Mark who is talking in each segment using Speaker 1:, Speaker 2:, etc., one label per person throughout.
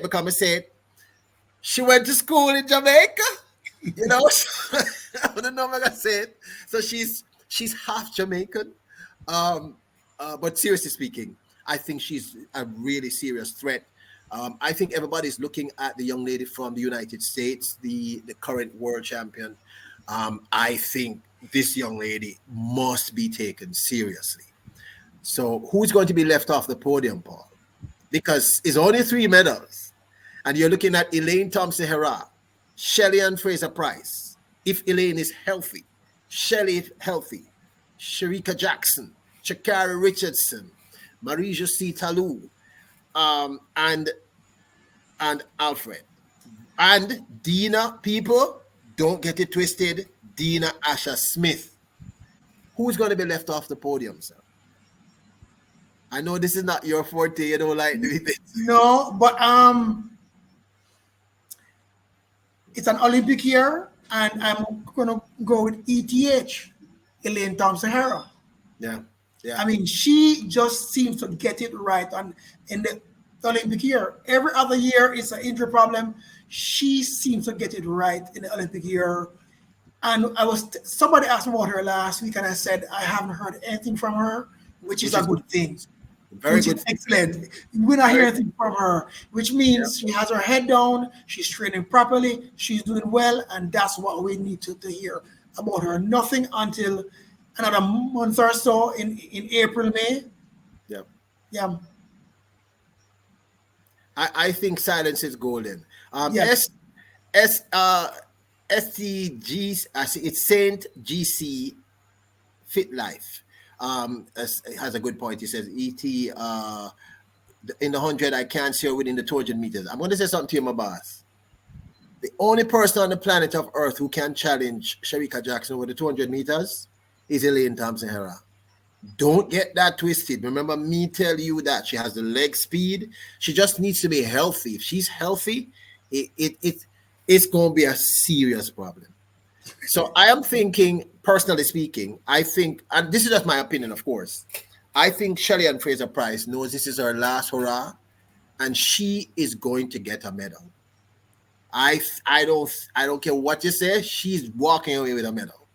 Speaker 1: because I said she went to school in Jamaica. You know, I don't know what I said. So she's half Jamaican. But seriously speaking, I think she's a really serious threat. I think everybody's looking at the young lady from the United States, the current world champion. I think this young lady must be taken seriously. So who's going to be left off the podium, Paul? Because it's only 3 medals. And you're looking at Elaine Thompson Herah, Shelley and Fraser Price. If Elaine is healthy, Shelley is healthy, Shericka Jackson, Sha'Carri Richardson, Marie-Josée Talou, and Alfred. And Dina, people, don't get it twisted, Dina Asher Smith. Who's going to be left off the podium, sir? I know this is not your forte, you don't like doing this.
Speaker 2: No, but it's an Olympic year, and I'm gonna go with ETH, Elaine Thompson Herah.
Speaker 1: Yeah.
Speaker 2: I mean, she just seems to get it right in the Olympic year. Every other year it's an injury problem. She seems to get it right in the Olympic year. And somebody asked me about her last week, and I said I haven't heard anything from her, which is a good thing.
Speaker 1: Very good.
Speaker 2: Excellent. We're not hearing anything from her, which means she has her head down, she's training properly, she's doing well, and that's what we need to hear about her. Nothing until another month or so in April, May. Yeah.
Speaker 1: I think silence is golden.
Speaker 2: Yes.
Speaker 1: STG, it's Saint GC Fit Life. Has a good point. He says, ET, in the 100, I can't see her within the 200 meters. I'm going to say something to you, my boss. The only person on the planet of Earth who can challenge Shericka Jackson over the 200 meters is Elaine Thompson Herah. Don't get that twisted. Remember me tell you that she has the leg speed. She just needs to be healthy. If she's healthy, it's going to be a serious problem. So I am thinking, personally speaking, I think, and this is just my opinion, of course, I think Shelley and Fraser Price knows this is her last hurrah, and she is going to get a medal. I don't care what you say, she's walking away with a medal.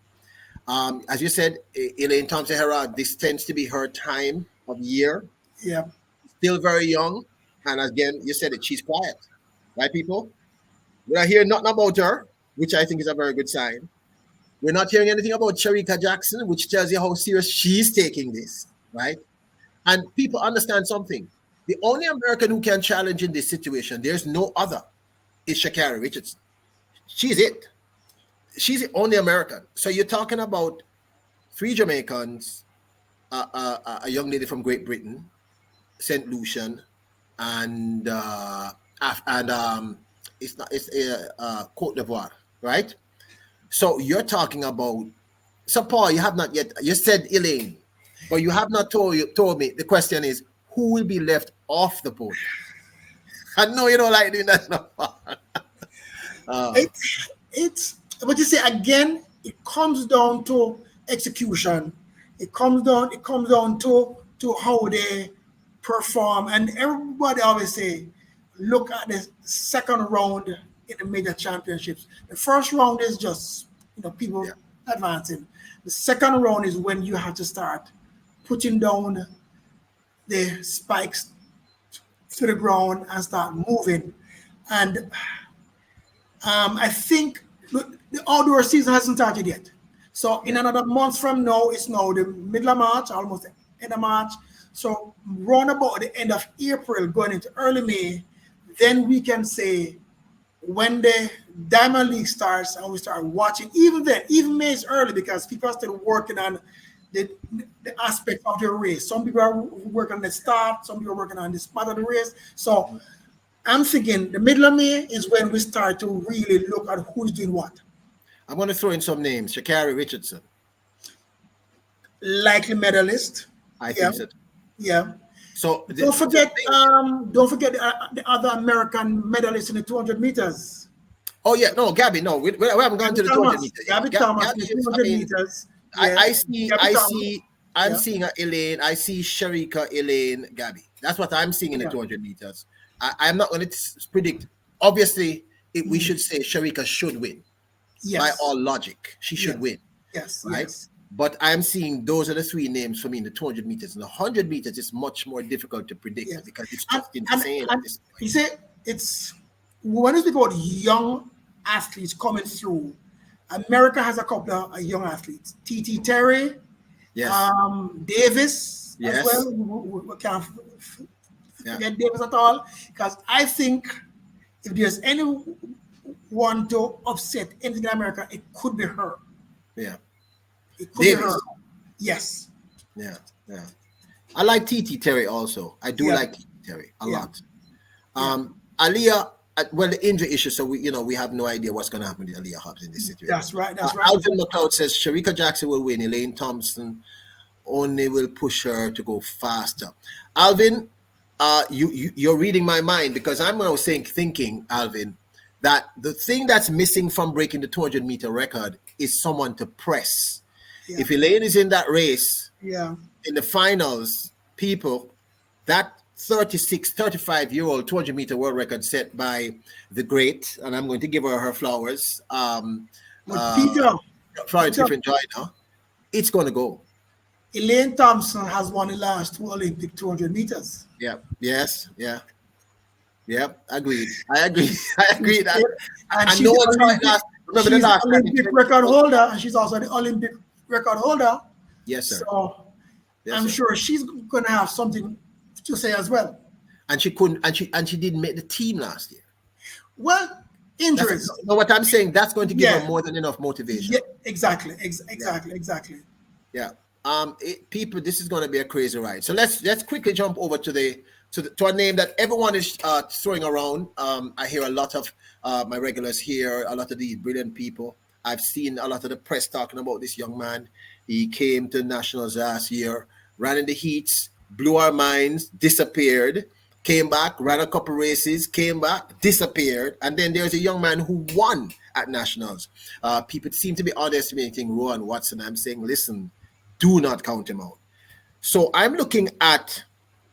Speaker 1: As you said, Elaine Thompson Herah, this tends to be her time of year.
Speaker 2: Yeah.
Speaker 1: Still very young. And again, you said it, she's quiet. Right, people? We're not hearing nothing about her, which I think is a very good sign. We're not hearing anything about Shericka Jackson, which tells you how serious she's taking this, right? And people understand something. The only American who can challenge in this situation, there's no other, is Sha'Carri Richardson. She's it. She's the only American. So you're talking about 3 Jamaicans, a young lady from Great Britain, St. Lucian, and Cote d'Ivoire, right? So you're talking about. So Paul, you have not yet. You said Elaine, but you have not told me. The question is, who will be left off the podium? I know you don't like doing that.
Speaker 2: It's but you see again, it comes down to execution. It comes down to how they perform, and everybody always say, look at the second round in the major championships. The first round is just people advancing. The second round is when you have to start putting down the spikes to the ground and start moving. And I think the outdoor season hasn't started yet. So in another month from now, it's now the middle of March, almost the end of March. So round about the end of April, going into early May, then we can say when the Diamond League starts and we start watching, even then, even May is early because people are still working on the aspect of the race. Some people are working on the start, some people are working on the spot of the race. So I'm thinking the middle of May is when we start to really look at who's doing what.
Speaker 1: I'm going to throw in some names. Sha'Carri Richardson.
Speaker 2: Likely medalist.
Speaker 1: I think so.
Speaker 2: Yeah.
Speaker 1: So
Speaker 2: don't forget the other American medalists in the 200 meters.
Speaker 1: Oh yeah, no, Gabby, no, we haven't gone to the 200 meters.
Speaker 2: Gabby Thomas, the 200 meters.
Speaker 1: I'm seeing Elaine. I see Shericka, Elaine, Gabby. That's what I'm seeing in the 200 meters. I'm not going to predict. Obviously, we should say Sharika should win.
Speaker 2: Yes.
Speaker 1: By all logic, she should win.
Speaker 2: Yes.
Speaker 1: Right.
Speaker 2: Yes.
Speaker 1: But I'm seeing those are the three names for me in the 200 meters. In the 100 meters, it's much more difficult to predict because it's just insane.
Speaker 2: You say it's when you speak about young athletes coming through, America has a couple of young athletes. T.T. Terry,
Speaker 1: yes,
Speaker 2: Davis,
Speaker 1: yes,
Speaker 2: as well. We can't forget Davis at all. Because I think if there's anyone to upset anything in America, it could be her.
Speaker 1: Yeah.
Speaker 2: It could be her. Yes.
Speaker 1: Yeah. Yeah. I like T.T. Terry also. I do like T.T. Terry a lot. Aliyah, well, the injury issue, so we have no idea what's going to happen with Aliyah Hobbs in this situation.
Speaker 2: That's right. That's right.
Speaker 1: Alvin McLeod says Sharika Jackson will win. Elaine Thompson only will push her to go faster. Alvin, you're reading my mind because I'm now thinking, Alvin, that the thing that's missing from breaking the 200-meter record is someone to press. Yeah. If Elaine is in that race, in the finals, people, that 35-year-old 200-meter world record set by the great, and I'm going to give her flowers,
Speaker 2: Peter,
Speaker 1: different China, it's going to go.
Speaker 2: Elaine Thompson has won the last two Olympic 200 meters.
Speaker 1: Yeah. Yes. Yeah. Yeah. Agreed. I agree. That.
Speaker 2: And she's the Olympic record holder, and she's also the Olympic record holder.
Speaker 1: Yes, sir.
Speaker 2: So I'm sure she's going to have something to say as well.
Speaker 1: And she couldn't, and she didn't make the team last year.
Speaker 2: Well, injuries.
Speaker 1: No, what I'm saying, that's going to give her more than enough motivation.
Speaker 2: Yeah, exactly. Yeah.
Speaker 1: People, this is going to be a crazy ride. So let's quickly jump over to a name that everyone is throwing around. I hear a lot of my regulars here, a lot of these brilliant people. I've seen a lot of the press talking about this young man. He came to nationals last year, ran in the heats, blew our minds, disappeared, came back, ran a couple races, came back, disappeared. And then there's a young man who won at nationals. People seem to be underestimating Rowan Watson. I'm saying, listen, do not count him out. So I'm looking at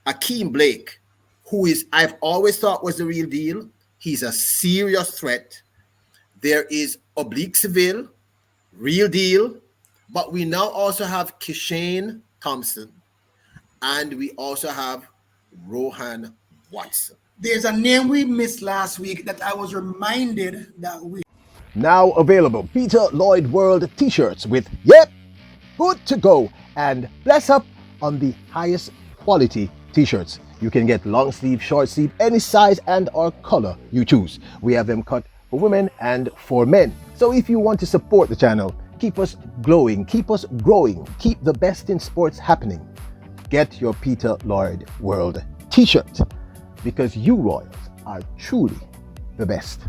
Speaker 1: Akeem Blake, who I've always thought was the real deal. He's a serious threat. There is Oblique Seville, real deal. But we now also have Kishane Thompson. And we also have Rowan Watson.
Speaker 2: There's a name we missed last week that I was reminded that we...
Speaker 3: Now available, Peter Lloyd World t-shirts with, yep, good to go, and bless up on the highest quality t-shirts. You can get long sleeve, short sleeve, any size and or color you choose. We have them cut for women and for men. So if you want to support the channel, keep us glowing, keep us growing, keep the best in sports happening, get your Peter Lloyd World t-shirt, because you Royals are truly the best.